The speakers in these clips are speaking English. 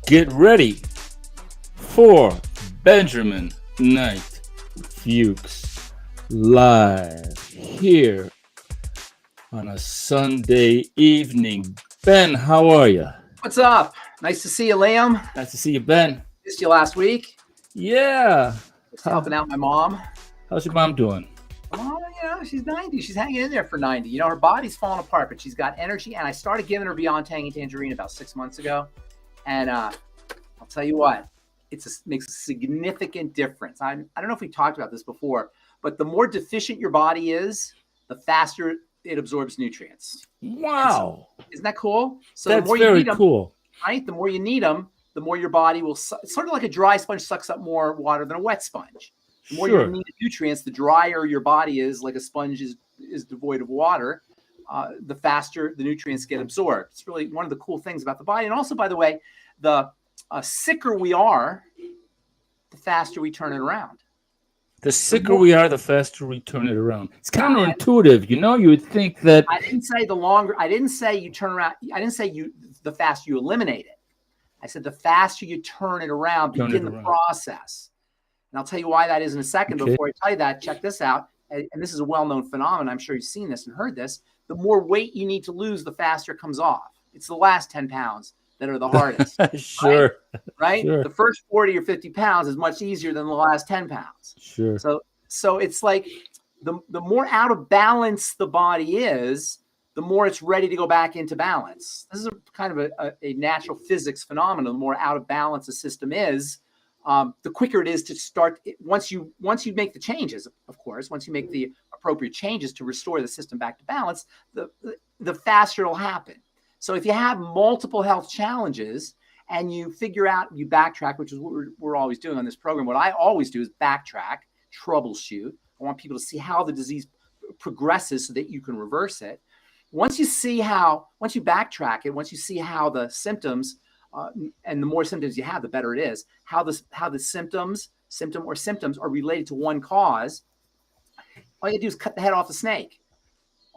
Get ready for Benjamin Knight Fuchs live here on a Sunday evening. Ben, how are you? What's up? Nice to see you, Liam. Nice to see you, Ben. Missed you last week. Yeah. Just helping out my mom. How's your mom doing? Oh, she's 90. She's hanging in there for 90. Her body's falling apart, but she's got energy. And I started giving her Beyond Tangy Tangerine about 6 months ago. And I'll tell you what, makes a significant difference. I don't know if we talked about this before, but the more deficient your body is, the faster it absorbs nutrients. Wow. So, isn't that cool? So that's the more very you need them, cool. right? The more you need them, the more your body will. It's sort of like a dry sponge sucks up more water than a wet sponge. The more you need nutrients, the drier your body is, like a sponge is devoid of water, the faster the nutrients get absorbed. It's really one of the cool things about the body. And also, by the way, the sicker we are, the faster we turn it around. The sicker we are, the faster we turn it around. It's counterintuitive. You would think that. I didn't say the longer. I didn't say you turn around. I didn't say the faster you eliminate it. I said the faster you turn it around, begin the process. And I'll tell you why that is in a second. Okay. Before I tell you that, check this out. And this is a well-known phenomenon. I'm sure you've seen this and heard this. The more weight you need to lose, the faster it comes off. It's the last 10 pounds that are the hardest. Sure. Right? Sure. The first 40 or 50 pounds is much easier than the last 10 pounds. Sure. So it's like the more out of balance the body is, the more it's ready to go back into balance. This is a kind of a natural physics phenomenon. The more out of balance a system is, the quicker it is to start. Once you make the changes, of course, once you make the appropriate changes to restore the system back to balance, the faster it'll happen. So if you have multiple health challenges and you figure out, you backtrack, which is what we're always doing on this program. What I always do is backtrack, troubleshoot. I want people to see how the disease progresses so that you can reverse it. Once you backtrack it, once you see how the symptoms, and the more symptoms you have, the better it is, how the symptom are related to one cause, all you gotta do is cut the head off the snake.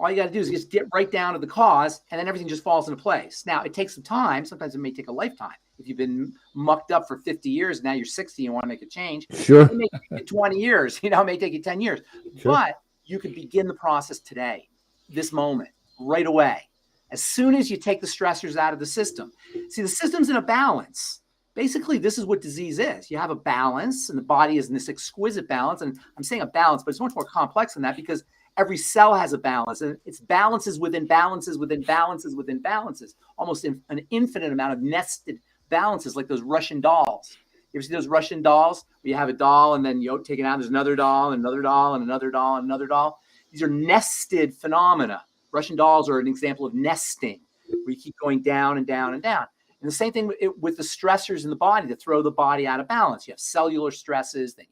All you got to do is just get right down to the cause, and then everything just falls into place. Now, it takes some time. Sometimes it may take a lifetime. If you've been mucked up for 50 years, now you're 60 and you want to make a change. Sure. It may take you 20 years. It may take you 10 years. Sure. But you can begin the process today, this moment, right away. As soon as you take the stressors out of the system. See, the system's in a balance. Basically, this is what disease is. You have a balance, and the body is in this exquisite balance. And I'm saying a balance, but it's much more complex than that because every cell has a balance, and it's balances within balances within balances within balances, almost an infinite amount of nested balances, like those Russian dolls. You ever see those Russian dolls where you have a doll and then you take it out, there's another doll and another doll and another doll and another doll? These are nested phenomena. Russian dolls are an example of nesting, where you keep going down and down and down. And the same thing with the stressors in the body that throw the body out of balance. You have cellular stresses, then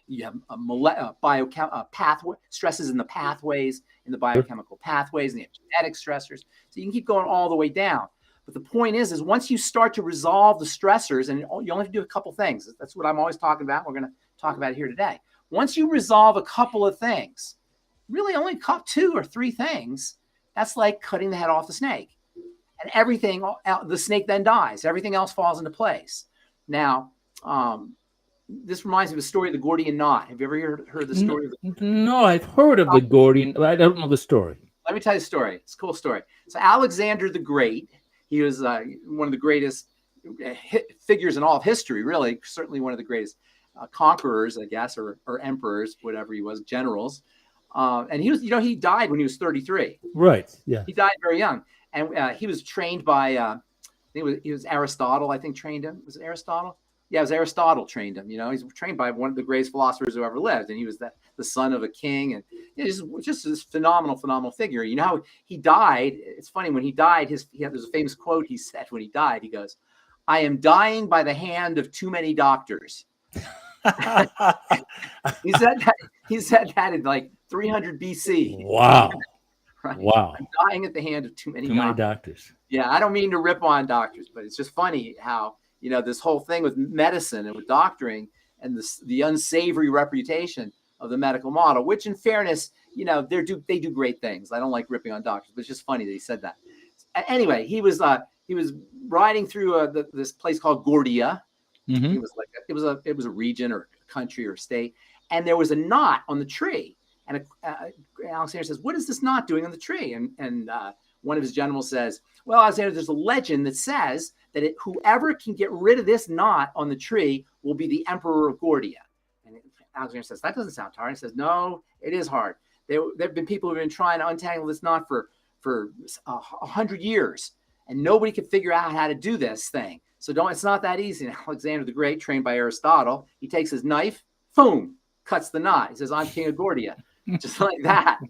you have pathway stresses in the pathways, in the biochemical pathways, and you have genetic stressors. So you can keep going all the way down. But the point is once you start to resolve the stressors, and you only have to do a couple things. That's what I'm always talking about. We're going to talk about it here today. Once you resolve a couple of things, really only 2 or 3 things, that's like cutting the head off the snake. And everything, the snake then dies. Everything else falls into place. Now, this reminds me of the story of the Gordian knot. Have you ever heard the story? No, I've heard of the Gordian, but I don't know the story. Let me tell you the story. It's a cool story. So Alexander the Great, he was one of the greatest figures in all of history, really, certainly one of the greatest conquerors, I guess, or emperors, whatever he was, generals. And he was, he died when he was 33. Right, yeah. He died very young. And he was trained by, I think it was Aristotle, I think, trained him. Was it Aristotle? Yeah, it was Aristotle trained him. He's trained by one of the greatest philosophers who ever lived, and he was the son of a king, and just this phenomenal figure. You know how he died? It's funny, when he died, there's a famous quote he said when he died. He goes, "I am dying by the hand of too many doctors." He said that in like 300 BC. Wow. Right? Wow. I'm dying at the hand of too many doctors. Yeah, I don't mean to rip on doctors, but it's just funny how this whole thing with medicine and with doctoring and the unsavory reputation of the medical model, which in fairness, they do great things. I don't like ripping on doctors, but it's just funny that he said that. Anyway, he was he was riding through this place called Gordia. Mm-hmm. It was like it was a region or a country or a state, and there was a knot on the tree. And Alexander says, "What is this knot doing on the tree?" And one of his generals says, "Well, Alexander, there's a legend that says that whoever can get rid of this knot on the tree will be the emperor of Gordia." And Alexander says, "That doesn't sound hard." He says, "No, it is hard. There have been people who've been trying to untangle this knot for 100 years, and nobody can figure out how to do this thing. So it's not that easy." And Alexander the Great, trained by Aristotle, he takes his knife, boom, cuts the knot. He says, "I'm king of Gordia." Just like that.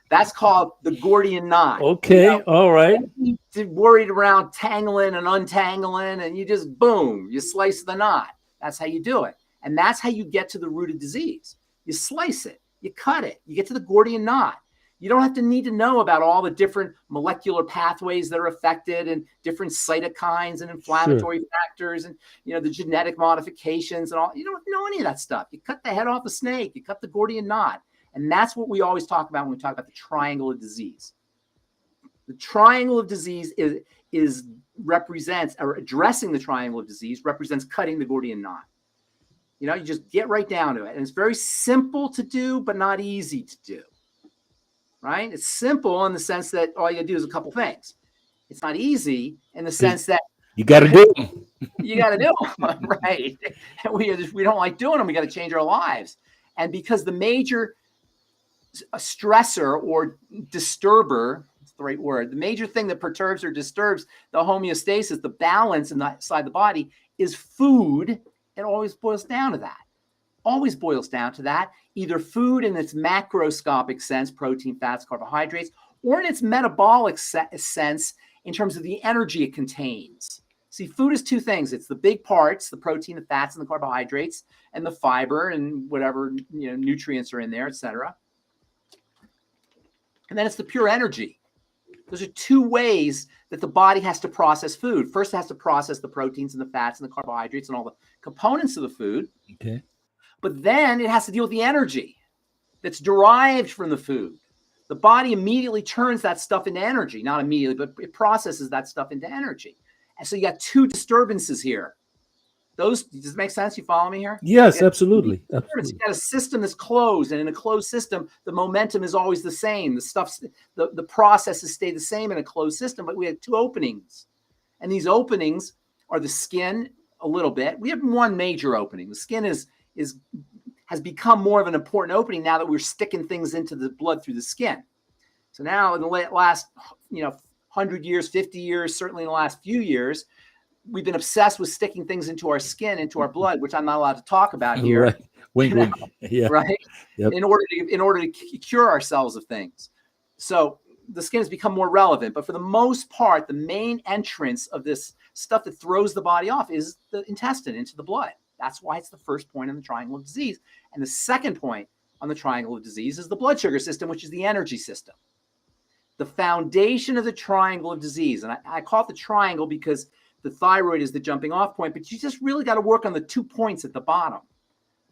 That's called the Gordian knot. Okay. All right. You're worried around tangling and untangling, and you just, boom, you slice the knot. That's how you do it. And that's how you get to the root of disease. You slice it, you cut it, you get to the Gordian knot. You don't have to need to know about all the different molecular pathways that are affected and different cytokines and inflammatory factors and, the genetic modifications and all. You don't know any of that stuff. You cut the head off a snake, you cut the Gordian knot. And that's what we always talk about when we talk about the triangle of disease. The triangle of disease represents, or addressing the triangle of disease represents cutting the Gordian knot. You just get right down to it. And it's very simple to do, but not easy to do. Right? It's simple in the sense that all you gotta do is a couple things. It's not easy in the sense that you got to do them. You got to do them, right? We don't like doing them. We got to change our lives. And because the major stressor or disturber, that's the right word, the major thing that perturbs or disturbs the homeostasis, the balance inside the body, is food. It always boils down to that. Always boils down to that. Either food in its macroscopic sense, protein, fats, carbohydrates, or in its metabolic sense in terms of the energy it contains. See, food is two things. It's the big parts, the protein, the fats, and the carbohydrates, and the fiber and whatever nutrients are in there, etc. And then it's the pure energy. Those are two ways that the body has to process food. First, it has to process the proteins and the fats and the carbohydrates and all the components of the food. Okay. But then it has to deal with the energy that's derived from the food. The body immediately turns that stuff into energy. Not immediately, but it processes that stuff into energy. And so you got two disturbances here. Does it make sense? You follow me here? Yes, absolutely. You got a system that's closed, and in a closed system, the momentum is always the same. The processes stay the same in a closed system, but we have two openings. And these openings are the skin a little bit. We have one major opening. The skin has become more of an important opening now that we're sticking things into the blood through the skin. So now in the last 100 years, 50 years, certainly in the last few years, we've been obsessed with sticking things into our skin, into our blood, which I'm not allowed to talk about here. Right. Wink, wink. Yeah. Right. Yep. In order to cure ourselves of things. So the skin has become more relevant, but for the most part, the main entrance of this stuff that throws the body off is the intestine into the blood. That's why it's the first point on the triangle of disease. And the second point on the triangle of disease is the blood sugar system, which is the energy system. The foundation of the triangle of disease, and I call it the triangle because the thyroid is the jumping off point, but you just really got to work on the 2 points at the bottom,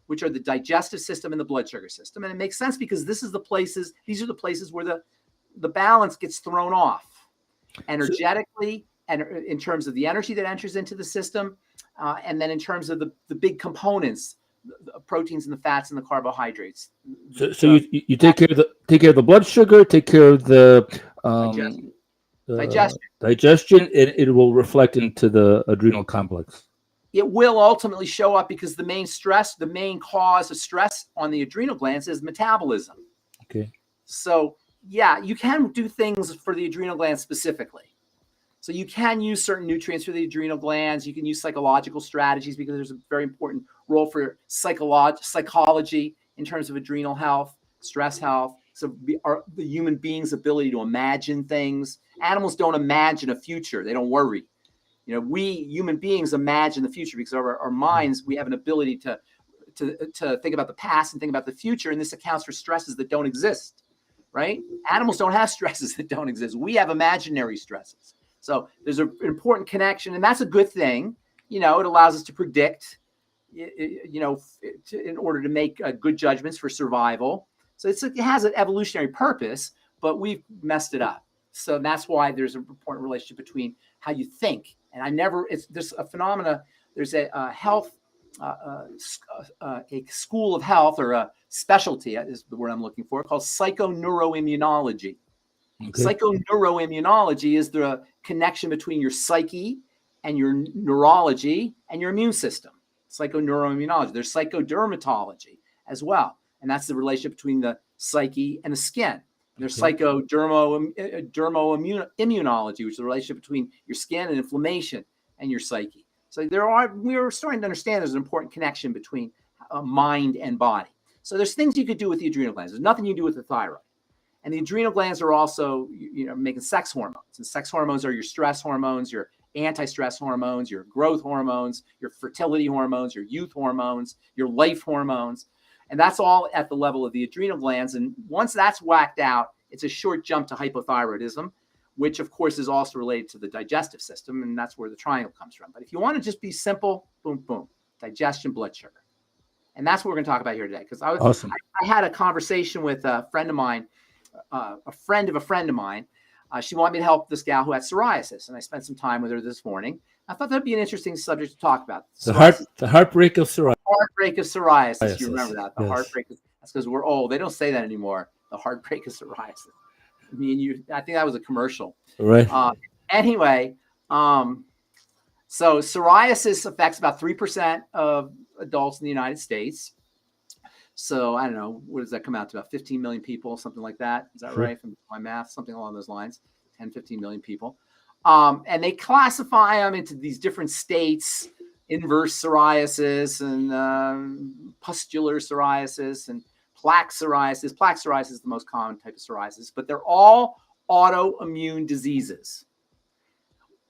which are the digestive system and the blood sugar system. And it makes sense because these are the places where the balance gets thrown off energetically, and in terms of the energy that enters into the system, and then in terms of the big components, the proteins and the fats and the carbohydrates. So you take care of the blood sugar, take care of the digestion, and it will reflect into the adrenal complex. It will ultimately show up because the main cause of stress on the adrenal glands is metabolism. Okay. So yeah, you can do things for the adrenal glands specifically. So you can use certain nutrients for the adrenal glands. You can use psychological strategies because there's a very important role for psychology in terms of adrenal health, stress health. So the human being's ability to imagine things. Animals don't imagine a future. They don't worry. We human beings imagine the future because our minds, we have an ability to think about the past and think about the future. And this accounts for stresses that don't exist, right? Animals don't have stresses that don't exist. We have imaginary stresses. So there's an important connection, and that's a good thing. It allows us to predict, in order to make good judgments for survival. So it has an evolutionary purpose, but we've messed it up. So that's why there's an important relationship between how you think. And there's a phenomena, there's a health, a school of health, or a specialty is the word I'm looking for, called psychoneuroimmunology. Okay. Psychoneuroimmunology is the connection between your psyche and your neurology and your immune system. Psychoneuroimmunology. There's psychodermatology as well. And that's the relationship between the psyche and the skin. There's psychodermoimmunology, which is the relationship between your skin and inflammation and your psyche. So we're starting to understand there's an important connection between mind and body. So there's things you could do with the adrenal glands. There's nothing you can do with the thyroid. And the adrenal glands are also, making sex hormones. And sex hormones are your stress hormones, your anti-stress hormones, your growth hormones, your fertility hormones, your youth hormones, your life hormones. And that's all at the level of the adrenal glands. And once that's whacked out, it's a short jump to hypothyroidism, which of course is also related to the digestive system. And that's where the triangle comes from. But if you want to just be simple, boom, boom, digestion, blood sugar. And that's what we're going to talk about here today. Because I had a conversation with a friend of mine, a friend of a friend of mine. She wanted me to help this gal who had psoriasis. And I spent some time with her this morning. I thought that'd be an interesting subject to talk about. The heartbreak of psoriasis. Heartbreak of psoriasis. You remember that? The heartbreak. That's because we're old. They don't say that anymore. The heartbreak of psoriasis. I think that was a commercial. Right. Anyway, so psoriasis affects about 3% of adults in the United States. So I don't know, what does that come out to? About 15 million people, something like that. Is that right? From my math, something along those lines, 10, 15 million people. And they classify them into these different states: inverse psoriasis and pustular psoriasis and plaque psoriasis. Plaque psoriasis is the most common type of psoriasis, but they're all autoimmune diseases.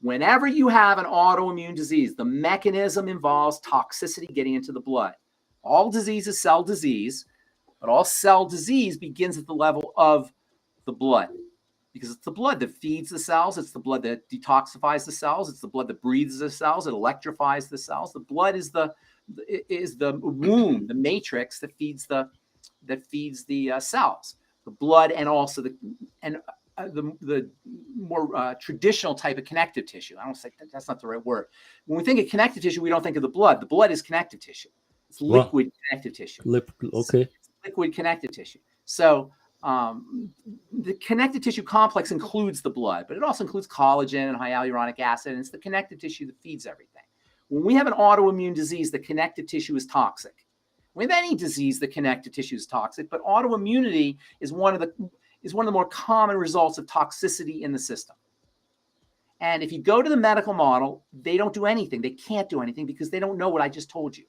Whenever you have an autoimmune disease, the mechanism involves toxicity getting into the blood. All disease is cell disease, but all cell disease begins at the level of the blood, because it's the blood that feeds the cells. It's the blood that detoxifies the cells. It's the blood that breathes the cells. It electrifies the cells. The blood is the womb, the matrix that feeds the cells. The blood, and also the more traditional type of connective tissue. I don't say that's not the right word. When we think of connective tissue, we don't think of the blood. The blood is connective tissue. It's liquid connective tissue. Okay. It's liquid connective tissue. So the connective tissue complex includes the blood, but it also includes collagen and high hyaluronic acid. And it's the connective tissue that feeds everything. When we have an autoimmune disease, the connective tissue is toxic. With any disease, the connective tissue is toxic, but autoimmunity is one of the more common results of toxicity in the system. And if you go to the medical model, they don't do anything. They can't do anything because they don't know what I just told you.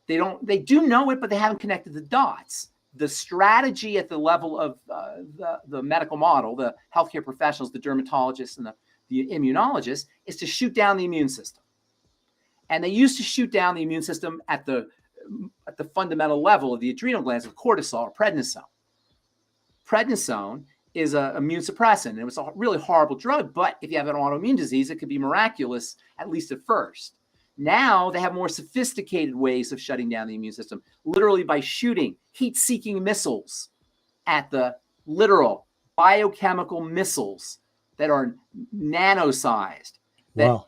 They do know it, but they haven't connected the dots. The strategy at the level of the medical model, the healthcare professionals, the dermatologists and the immunologists, is to shoot down the immune system. And they used to shoot down the immune system at the fundamental level of the adrenal glands with cortisol or prednisone. Prednisone is an immune suppressant. It was a really horrible drug, but if you have an autoimmune disease, it could be miraculous, at least at first. Now they have more sophisticated ways of shutting down the immune system, literally by shooting heat-seeking missiles at the literal biochemical missiles that are nano-sized. Wow.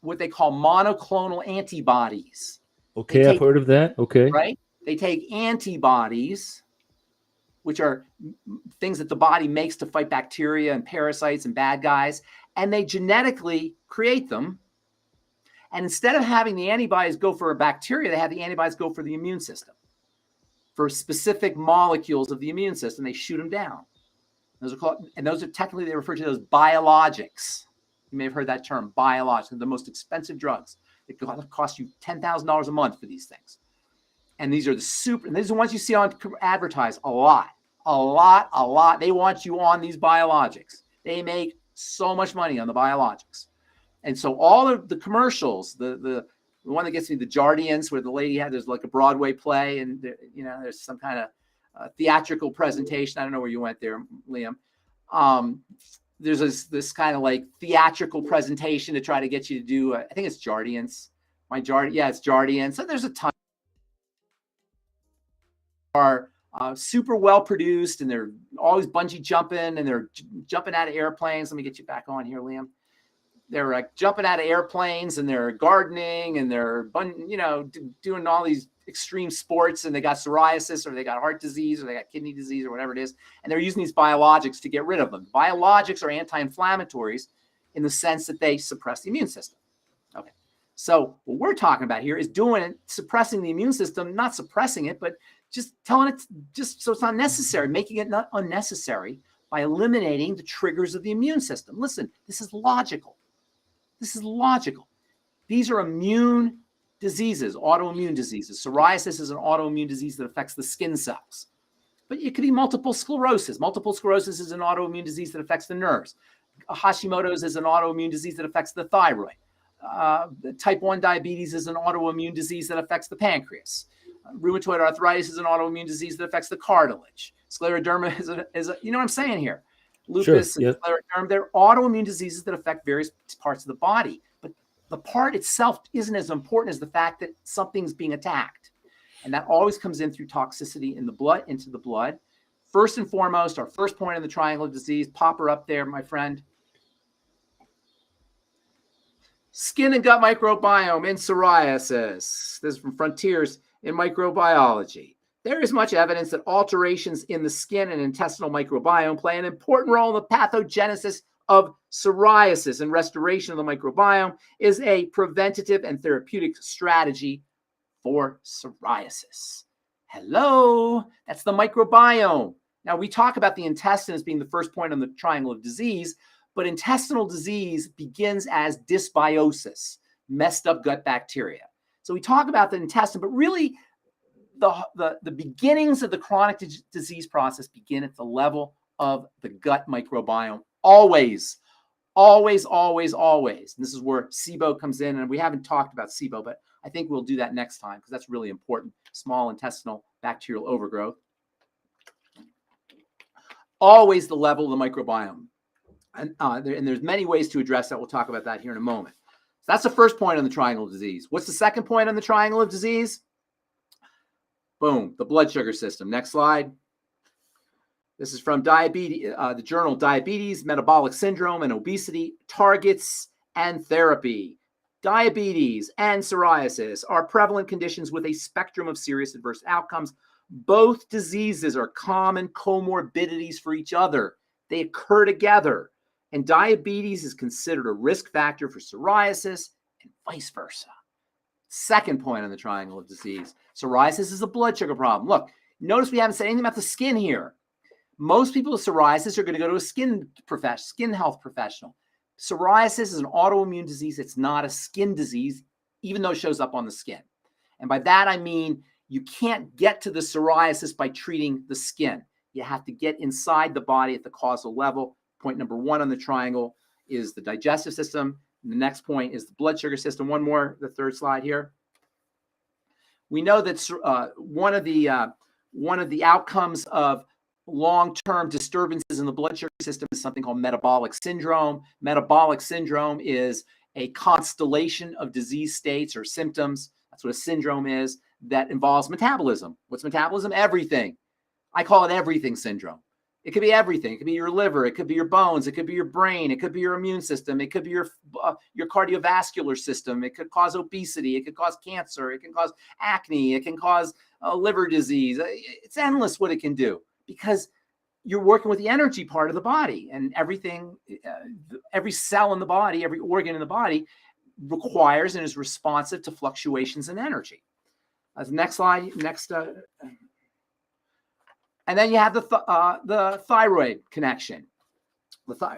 What they call monoclonal antibodies. Okay, I've heard of that. Okay. Right? They take antibodies, which are things that the body makes to fight bacteria and parasites and bad guys, and they genetically create them. And instead of having the antibodies go for a bacteria, they have the antibodies go for the immune system, for specific molecules of the immune system. They shoot them down. Those are technically, they refer to those biologics. You may have heard that term, biologics. They're the most expensive drugs. It cost you $10,000 a month for these things. And these are these are the ones you see on advertised a lot. They want you on these biologics. They make so much money on the biologics. And so all of the commercials, the one that gets me, the Jardians, where the lady there's like a Broadway play, and there's some kind of theatrical presentation. I don't know where you went there, Liam. There's this kind of like theatrical presentation to try to get you to do. I think it's Jardians. It's Jardians. So there's a ton are super well produced, and they're always bungee jumping, and they're jumping out of airplanes. Let me get you back on here, Liam. They're jumping out of airplanes, and they're gardening, and they're doing all these extreme sports, and they got psoriasis, or they got heart disease, or they got kidney disease, or whatever it is, and they're using these biologics to get rid of them. Biologics are anti-inflammatories in the sense that they suppress the immune system. Okay, so what we're talking about here is suppressing the immune system, not suppressing it, but just telling it just so it's not necessary, making it not unnecessary by eliminating the triggers of the immune system. Listen, this is logical. This is logical. These are immune diseases, autoimmune diseases. Psoriasis is an autoimmune disease that affects the skin cells. But it could be multiple sclerosis. Multiple sclerosis is an autoimmune disease that affects the nerves. Hashimoto's is an autoimmune disease that affects the thyroid. Type 1 diabetes is an autoimmune disease that affects the pancreas. Rheumatoid arthritis is an autoimmune disease that affects the cartilage. Scleroderma is you know what I'm saying here? Lupus, sure, yeah. Scleroderma, they're autoimmune diseases that affect various parts of the body. But the part itself isn't as important as the fact that something's being attacked. And that always comes in through toxicity in the blood, into the blood. First and foremost, our first point in the triangle of disease, pop her up there, my friend. Skin and gut microbiome in psoriasis. This is from Frontiers in Microbiology. There is much evidence that alterations in the skin and intestinal microbiome play an important role in the pathogenesis of psoriasis, and restoration of the microbiome is a preventative and therapeutic strategy for psoriasis. Hello, that's the microbiome. Now, we talk about the intestine as being the first point on the triangle of disease, but intestinal disease begins as dysbiosis, messed up gut bacteria. So we talk about the intestine, but really the beginnings of the chronic disease process begin at the level of the gut microbiome. Always, always, always, always. And this is where SIBO comes in. And we haven't talked about SIBO, but I think we'll do that next time because that's really important. Small intestinal bacterial overgrowth. Always the level of the microbiome. And there's many ways to address that. We'll talk about that here in a moment. So that's the first point on the triangle of disease. What's the second point on the triangle of disease? Boom, the blood sugar system. Next slide. This is from diabetes, the journal Diabetes, Metabolic Syndrome, and Obesity, Targets and Therapy. Diabetes and psoriasis are prevalent conditions with a spectrum of serious adverse outcomes. Both diseases are common comorbidities for each other. They occur together. And diabetes is considered a risk factor for psoriasis and vice versa. Second point on the triangle of disease. Psoriasis is a blood sugar problem. Look, notice we haven't said anything about the skin here. Most people with psoriasis are going to go to a skin health professional. Psoriasis is an autoimmune disease. It's not a skin disease, even though it shows up on the skin. And by that, I mean you can't get to the psoriasis by treating the skin. You have to get inside the body at the causal level. Point number one on the triangle is the digestive system. The next point is the blood sugar system. One more, the third slide here. We know that one of the outcomes of long-term disturbances in the blood sugar system is something called metabolic syndrome. Metabolic syndrome is a constellation of disease states or symptoms. That's what a syndrome is, that involves metabolism. What's metabolism? Everything. I call it everything syndrome. It could be everything. It could be your liver. It could be your bones. It could be your brain. It could be your immune system. It could be your cardiovascular system. It could cause obesity. It could cause cancer. It can cause acne. It can cause liver disease. It's endless what it can do because you're working with the energy part of the body, and everything, every cell in the body, every organ in the body requires and is responsive to fluctuations in energy. Next slide. And then you have the thyroid connection.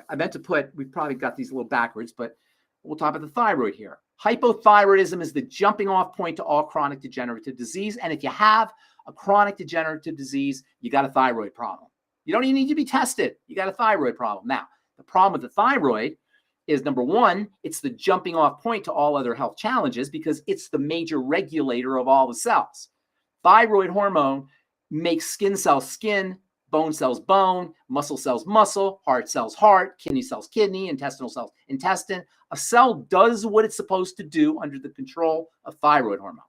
I meant to put, we've probably got these a little backwards, but we'll talk about the thyroid here. Hypothyroidism is the jumping off point to all chronic degenerative disease. And if you have a chronic degenerative disease, you got a thyroid problem. You don't even need to be tested. You got a thyroid problem. Now, the problem with the thyroid is, number one, it's the jumping off point to all other health challenges because it's the major regulator of all the cells. Thyroid hormone makes skin cells skin, bone cells bone, muscle cells muscle, heart cells heart, kidney cells kidney, intestinal cells intestine. A cell does what it's supposed to do under the control of thyroid hormone.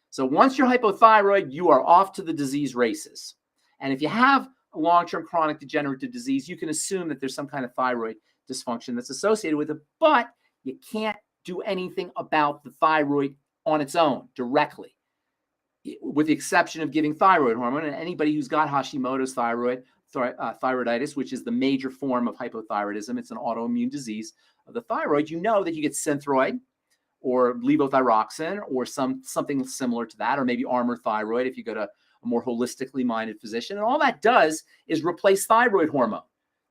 So once you're hypothyroid, you are off to the disease races. And if you have a long-term chronic degenerative disease, you can assume that there's some kind of thyroid dysfunction that's associated with it, but you can't do anything about the thyroid on its own directly, with the exception of giving thyroid hormone. And anybody who's got Hashimoto's thyroiditis, which is the major form of hypothyroidism, it's an autoimmune disease of the thyroid, you know that you get Synthroid or levothyroxine or something similar to that, or maybe Armour Thyroid if you go to a more holistically minded physician. And all that does is replace thyroid hormone.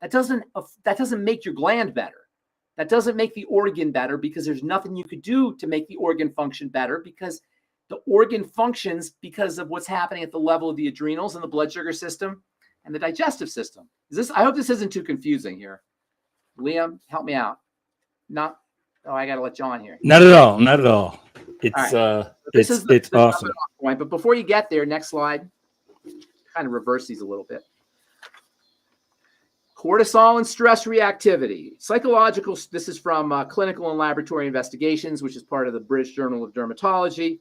That doesn't make your gland better. That doesn't make the organ better, because there's nothing you could do to make the organ function better, because the organ functions because of what's happening at the level of the adrenals and the blood sugar system and the digestive system. I hope this isn't too confusing here. Liam, help me out. I got to let John here. Not at all. Not at all. It's it's awesome. Point. But before you get there, next slide, kind of reverse these a little bit. Cortisol and stress reactivity. Psychological, this is from Clinical and Laboratory Investigations, which is part of the British Journal of Dermatology.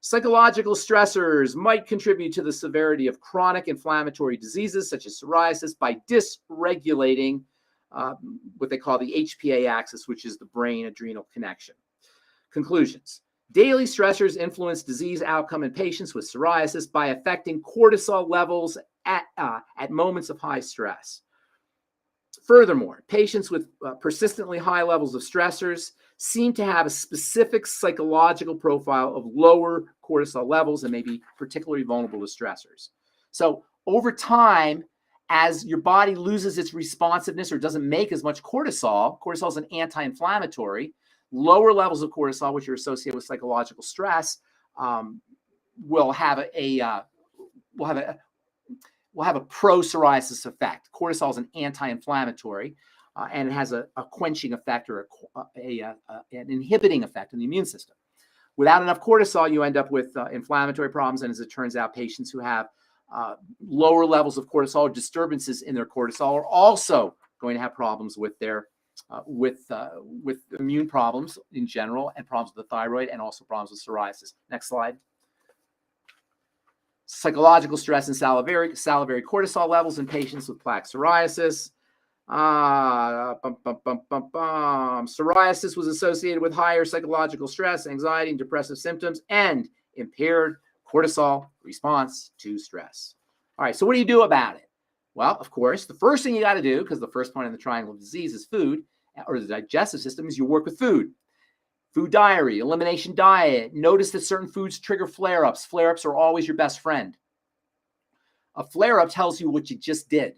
Psychological stressors might contribute to the severity of chronic inflammatory diseases such as psoriasis by dysregulating what they call the HPA axis, which is the brain-adrenal connection. Conclusions. Daily stressors influence disease outcome in patients with psoriasis by affecting cortisol levels at moments of high stress. Furthermore, patients with persistently high levels of stressors seem to have a specific psychological profile of lower cortisol levels and may be particularly vulnerable to stressors. So over time, as your body loses its responsiveness or doesn't make as much cortisol, cortisol is an anti-inflammatory, lower levels of cortisol, which are associated with psychological stress, will have a pro-psoriasis effect. Cortisol is an anti-inflammatory, and it has a quenching effect or an inhibiting effect in the immune system. Without enough cortisol, you end up with inflammatory problems, and as it turns out, patients who have lower levels of cortisol or disturbances in their cortisol are also going to have problems with their with immune problems in general, and problems with the thyroid, and also problems with psoriasis. Next slide. Psychological stress and salivary cortisol levels in patients with plaque psoriasis. Psoriasis was associated with higher psychological stress, anxiety, and depressive symptoms, and impaired cortisol response to stress. All right, so what do you do about it? Well, of course, the first thing you got to do, because the first point in the triangle of disease is food, or the digestive system, is you work with food. Food diary, elimination diet. Notice that certain foods trigger flare-ups. Flare-ups are always your best friend. A flare-up tells you what you just did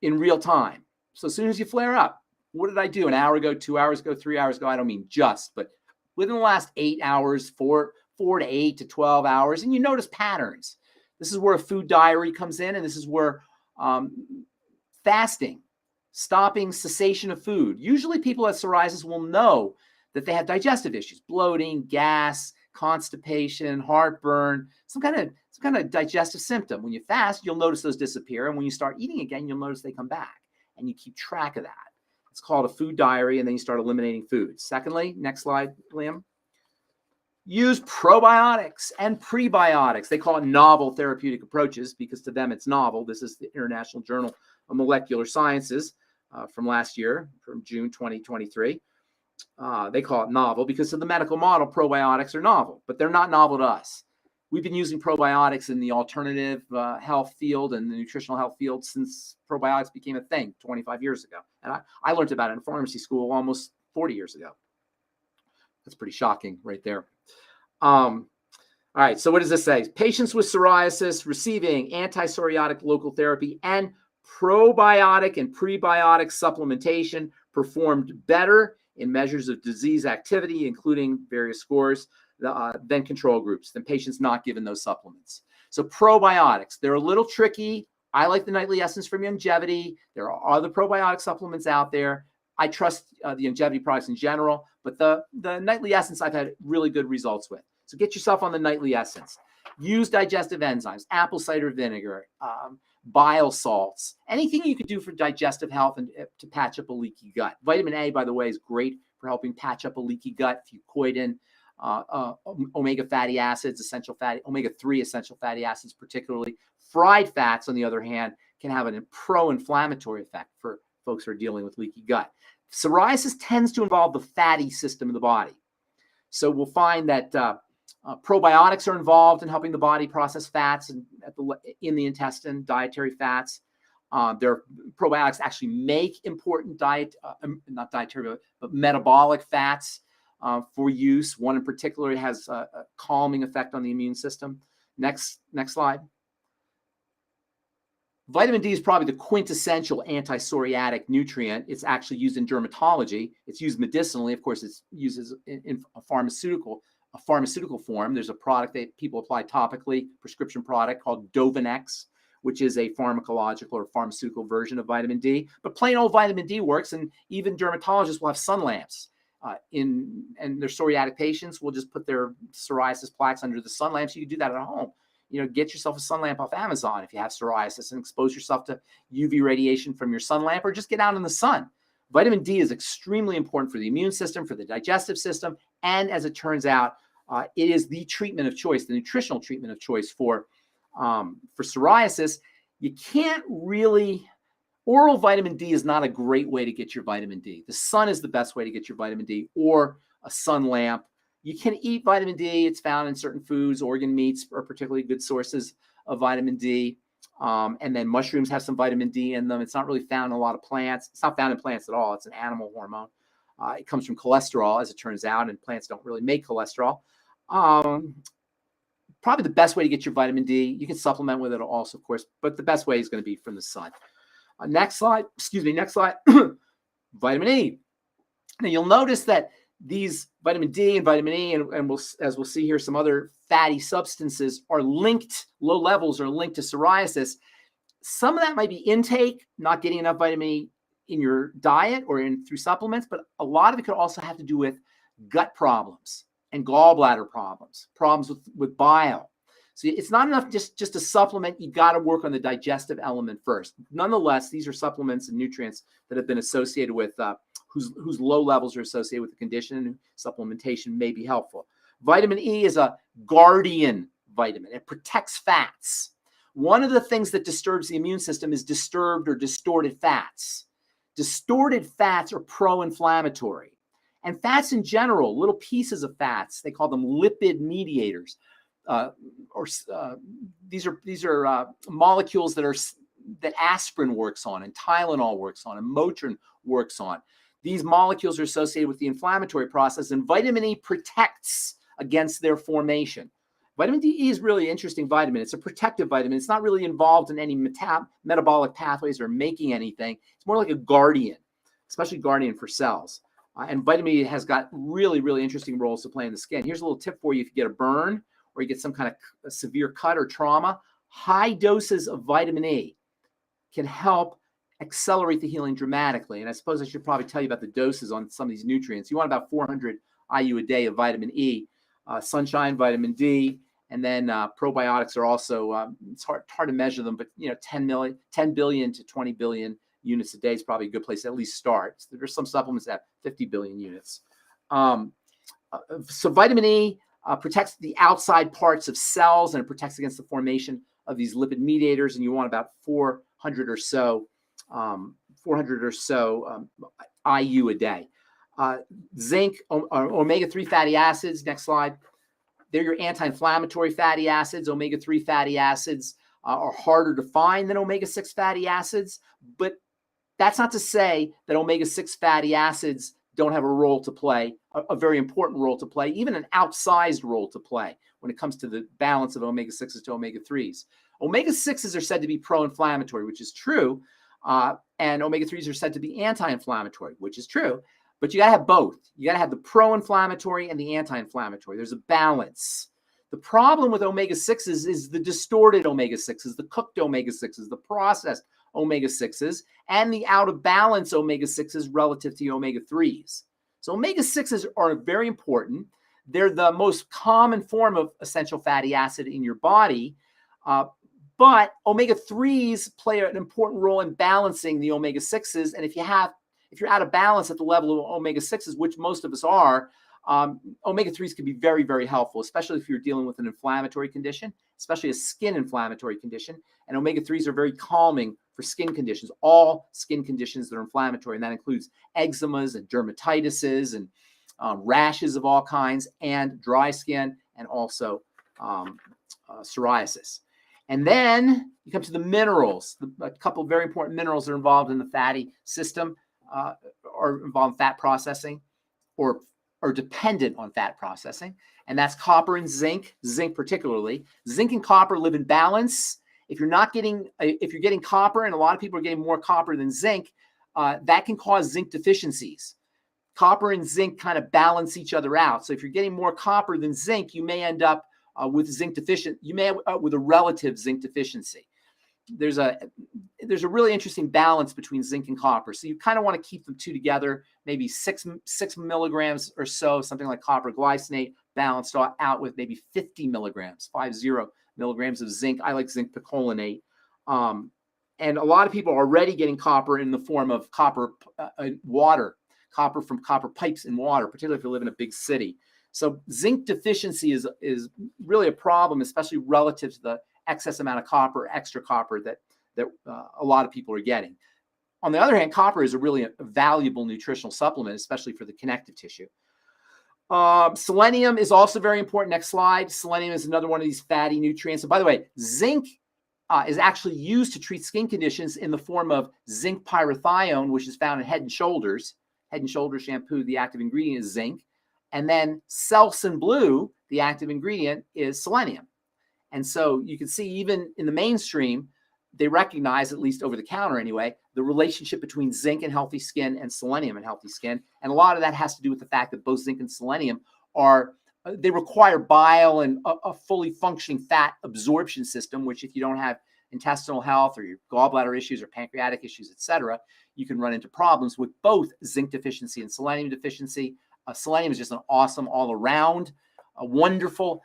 in real time. So as soon as you flare up, what did I do an hour ago, 2 hours ago, 3 hours ago? I don't mean just, but within the last 8 hours, 4 to 8 to 12 hours, and you notice patterns. This is where a food diary comes in, and this is where fasting, stopping cessation of food. Usually people with psoriasis will know that they have digestive issues, bloating, gas, constipation, heartburn, some kind of digestive symptom. When you fast, you'll notice those disappear. And when you start eating again, you'll notice they come back, and you keep track of that. It's called a food diary, and then you start eliminating food. Secondly, next slide, Liam. Use probiotics and prebiotics. They call it novel therapeutic approaches because to them it's novel. This is the International Journal of Molecular Sciences from last year, from June 2023. They call it novel because to the medical model, probiotics are novel, but they're not novel to us. We've been using probiotics in the alternative health field and the nutritional health field since probiotics became a thing 25 years ago. And I learned about it in pharmacy school almost 40 years ago. That's pretty shocking right there. All right, so what does this say? Patients with psoriasis receiving anti-psoriatic local therapy and probiotic and prebiotic supplementation performed better in measures of disease activity, including various scores, than control groups, than patients not given those supplements. So probiotics, they're a little tricky. I like the Nightly Essence from Longevity. There are other probiotic supplements out there. I trust the Longevity products in general, but the Nightly Essence I've had really good results with. So get yourself on the Nightly Essence. Use digestive enzymes, apple cider vinegar, bile salts, anything you could do for digestive health and to patch up a leaky gut. Vitamin A, by the way, is great for helping patch up a leaky gut. Fucoidan, omega fatty acids, omega-3 essential fatty acids particularly. Fried fats, on the other hand, can have a pro-inflammatory effect for folks who are dealing with leaky gut. Psoriasis tends to involve the fatty system of the body. So we'll find that probiotics are involved in helping the body process fats in the intestine, dietary fats. Their probiotics actually make important not dietary, but metabolic fats for use. One in particular has a calming effect on the immune system. Next slide. Vitamin D is probably the quintessential anti-psoriatic nutrient. It's actually used in dermatology. It's used medicinally. Of course, it's used in a pharmaceutical form. There's a product that people apply topically, prescription product called Dovanex, which is a pharmacological or pharmaceutical version of vitamin D. But plain old vitamin D works, and even dermatologists will have sun lamps. And their psoriatic patients will just put their psoriasis plaques under the sun lamps. You can do that at home. Get yourself a sun lamp off Amazon if you have psoriasis and expose yourself to UV radiation from your sun lamp, or just get out in the sun. Vitamin D is extremely important for the immune system, for the digestive system, and as it turns out, it is the treatment of choice, the nutritional treatment of choice for psoriasis. You can't really, oral vitamin D is not a great way to get your vitamin D. The sun is the best way to get your vitamin D, or a sun lamp. You can eat vitamin D. It's found in certain foods. Organ meats are particularly good sources of vitamin D. And then mushrooms have some vitamin D in them. It's not really found in a lot of plants. It's not found in plants at all. It's an animal hormone. It comes from cholesterol, as it turns out, and plants don't really make cholesterol. Probably the best way to get your vitamin D. You can supplement with it also, of course, but the best way is going to be from the sun. Next slide. Vitamin E. Now, you'll notice that these vitamin D and vitamin E, and as we'll see here, some other fatty substances are linked, low levels are linked to psoriasis. Some of that might be intake, not getting enough vitamin E in your diet or through supplements, but a lot of it could also have to do with gut problems and gallbladder problems with bile. So it's not enough just to supplement. You got to work on the digestive element first. Nonetheless, these are supplements and nutrients that have been associated with whose low levels are associated with the condition, and supplementation may be helpful. Vitamin E is a guardian vitamin. It protects fats. One of the things that disturbs the immune system is disturbed or distorted fats. Distorted fats are pro-inflammatory. And fats in general, little pieces of fats, they call them lipid mediators. These are molecules that aspirin works on, and Tylenol works on, and Motrin works on. These molecules are associated with the inflammatory process, and vitamin E protects against their formation. Vitamin D is really interesting vitamin. It's a protective vitamin. It's not really involved in any metabolic pathways or making anything. It's more like a guardian, especially guardian for cells. And vitamin E has got really, really interesting roles to play in the skin. Here's a little tip for you. If you get a burn or you get some kind of a severe cut or trauma, high doses of vitamin E can help accelerate the healing dramatically. And I suppose I should probably tell you about the doses on some of these nutrients. You want about 400 IU a day of vitamin E, sunshine, vitamin D, and then probiotics are also, it's hard to measure them, but 10 billion to 20 billion units a day is probably a good place to at least start. So there's some supplements that have 50 billion units. So vitamin E protects the outside parts of cells, and it protects against the formation of these lipid mediators. And you want about 400 or so IU a day. Zinc, omega-3 fatty acids. Next slide. They're your anti-inflammatory fatty acids. Omega-3 fatty acids are harder to find than omega-6 fatty acids, but that's not to say that omega-6 fatty acids don't have a role to play, a very important role to play, even an outsized role to play when it comes to the balance of omega-6s to omega-3s. Omega-6s are said to be pro-inflammatory, which is true, and omega-3s are said to be anti-inflammatory, which is true, but you got to have both. You got to have the pro-inflammatory and the anti-inflammatory. There's a balance. The problem with omega-6s is the distorted omega-6s, the cooked omega-6s, the processed omega-6s, and the out-of-balance omega-6s relative to the omega-3s. So omega-6s are very important. They're the most common form of essential fatty acid in your body, but omega-3s play an important role in balancing the omega-6s. And if you're out of balance at the level of omega-6s, which most of us are, Omega-3s can be very, very helpful, especially if you're dealing with an inflammatory condition, especially a skin inflammatory condition. And omega-3s are very calming for skin conditions, all skin conditions that are inflammatory. And that includes eczemas and dermatitises and rashes of all kinds, and dry skin, and also psoriasis. And then you come to the minerals. A couple of very important minerals that are involved in the fatty system, or involved in fat processing, or are dependent on fat processing. And that's copper and zinc, particularly. Zinc and copper live in balance. If you're getting copper, and a lot of people are getting more copper than zinc, that can cause zinc deficiencies. Copper and zinc kind of balance each other out. So if you're getting more copper than zinc, you may end up with with a relative zinc deficiency. There's a really interesting balance between zinc and copper. So you kind of want to keep them two together, maybe six milligrams or so, something like copper glycinate, balanced out with maybe 50 milligrams of zinc. I like zinc picolinate. And a lot of people are already getting copper in the form of copper water, copper from copper pipes in water, particularly if you live in a big city. So zinc deficiency is really a problem, especially relative to the excess amount of copper, extra copper that a lot of people are getting. On the other hand, copper is a really valuable nutritional supplement, especially for the connective tissue. Selenium is also very important. Next slide. Selenium is another one of these fatty nutrients. And by the way, zinc is actually used to treat skin conditions in the form of zinc pyrithione, which is found in Head and Shoulders. Head and Shoulders shampoo, the active ingredient is zinc. And then Selsun Blue, the active ingredient is selenium. And so you can see even in the mainstream, they recognize, at least over the counter anyway, the relationship between zinc and healthy skin and selenium and healthy skin. And a lot of that has to do with the fact that both zinc and selenium they require bile and a fully functioning fat absorption system, which if you don't have intestinal health or your gallbladder issues or pancreatic issues, etc., you can run into problems with both zinc deficiency and selenium deficiency. Selenium is just an awesome all-around, a wonderful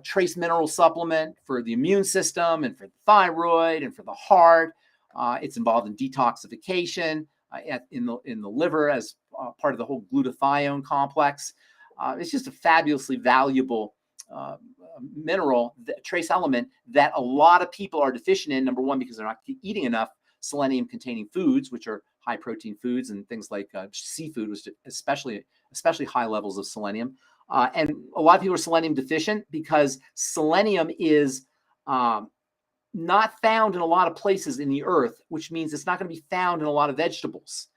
trace mineral supplement for the immune system and for the thyroid and for the heart. It's involved in detoxification in the liver as part of the whole glutathione complex. It's just a fabulously valuable mineral, trace element that a lot of people are deficient in. Number one, because they're not eating enough selenium-containing foods, which are high-protein foods, and things like seafood, was especially high levels of selenium. And a lot of people are selenium deficient because selenium is not found in a lot of places in the earth, which means it's not going to be found in a lot of vegetables.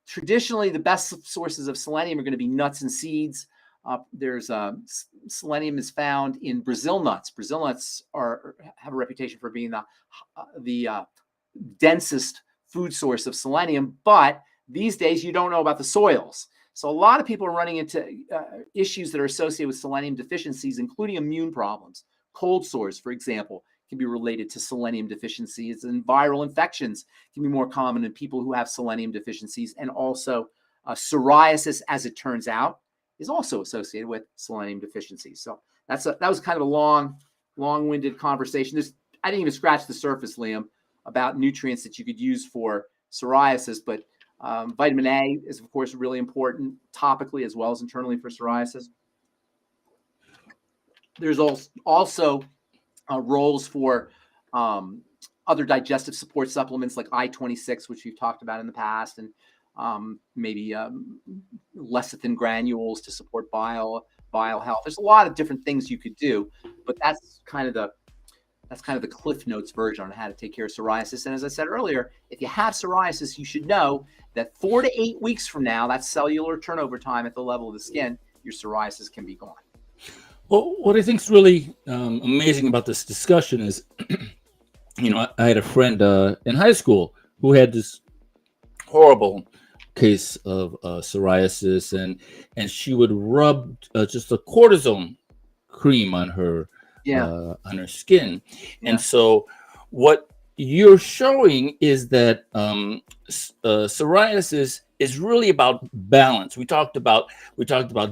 Traditionally, the best sources of selenium are going to be nuts and seeds. Selenium is found in Brazil nuts. Brazil nuts have a reputation for being the densest food source of selenium, but these days you don't know about the soils. So a lot of people are running into issues that are associated with selenium deficiencies, including immune problems. Cold sores, for example, can be related to selenium deficiencies, and viral infections can be more common in people who have selenium deficiencies. And also psoriasis, as it turns out, is also associated with selenium deficiencies. So that was kind of a long-winded conversation. I didn't even scratch the surface, Liam, about nutrients that you could use for psoriasis, but vitamin A is, of course, really important topically as well as internally for psoriasis. There's also roles for other digestive support supplements like I-26, which we've talked about in the past, and maybe lecithin granules to support bile health. There's a lot of different things you could do, but that's kind of the Cliff Notes version on how to take care of psoriasis. And as I said earlier, if you have psoriasis, you should know that 4 to 8 weeks from now, that's cellular turnover time at the level of the skin, your psoriasis can be gone. Well, what I think is really amazing about this discussion is, I had a friend in high school who had this horrible case of psoriasis, and she would rub just a cortisone cream on her skin. Yeah. And so what you're showing is that psoriasis is really about balance. We talked about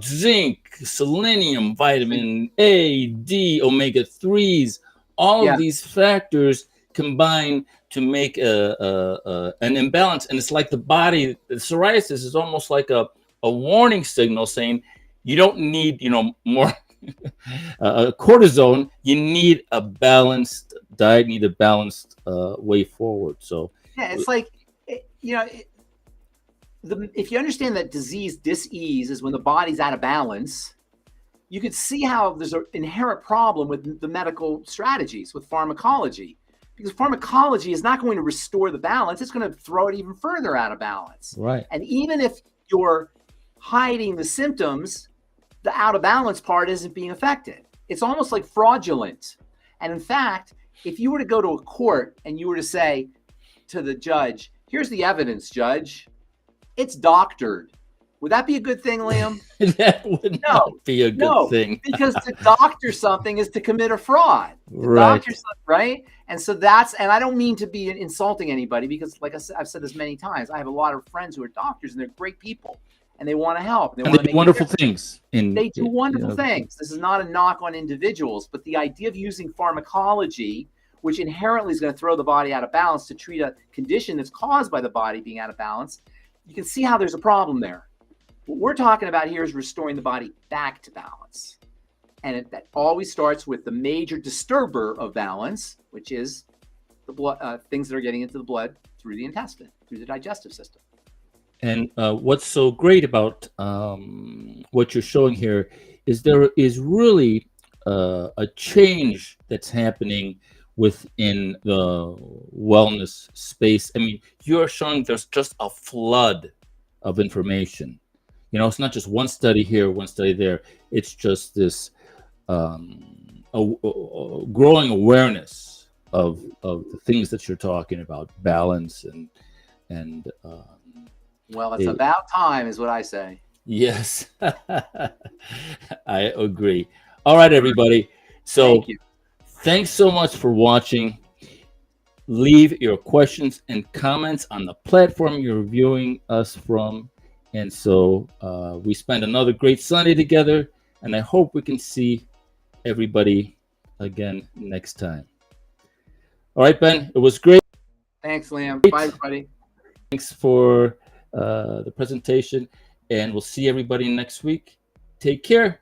zinc, selenium, vitamin A, D, omega-3s. All of these factors combine to make an imbalance. And it's like the psoriasis is almost like a warning signal saying, you don't need, more cortisone. You need a balanced diet, need a balanced way forward. So yeah, it's like, if you understand that dis-ease is when the body's out of balance, you could see how there's an inherent problem with the medical strategies, with pharmacology, because pharmacology is not going to restore the balance. It's going to throw it even further out of balance. Right. And even if you're hiding the symptoms, the out of balance part isn't being affected. It's almost like fraudulent. And in fact, if you were to go to a court and you were to say to the judge, here's the evidence, judge, it's doctored. Would that be a good thing, Liam? That would not be a good thing. Because to doctor something is to commit a fraud. Right. Right. And so and I don't mean to be insulting anybody, because like I said, I've said this many times, I have a lot of friends who are doctors and they're great people and they want to help. They do wonderful things. They do wonderful things. This is not a knock on individuals, but the idea of using pharmacology, which inherently is going to throw the body out of balance, to treat a condition that's caused by the body being out of balance, you can see how there's a problem there. What we're talking about here is restoring the body back to balance. And that always starts with the major disturber of balance, which is the blood, things that are getting into the blood through the intestine, through the digestive system. And what's so great about what you're showing here is there is really a change that's happening within the wellness space. I mean, you're showing there's just a flood of information. It's not just one study here, one study there. It's just this a growing awareness of the things that you're talking about, balance and well, it's about time, is what I say. Yes, I agree. All right, everybody. So thanks so much for watching. Leave your questions and comments on the platform you're viewing us from. And so we spent another great Sunday together, and I hope we can see everybody again next time. All right, Ben, it was great. Thanks, Liam. Bye, everybody. Thanks for the presentation, and we'll see everybody next week. Take care.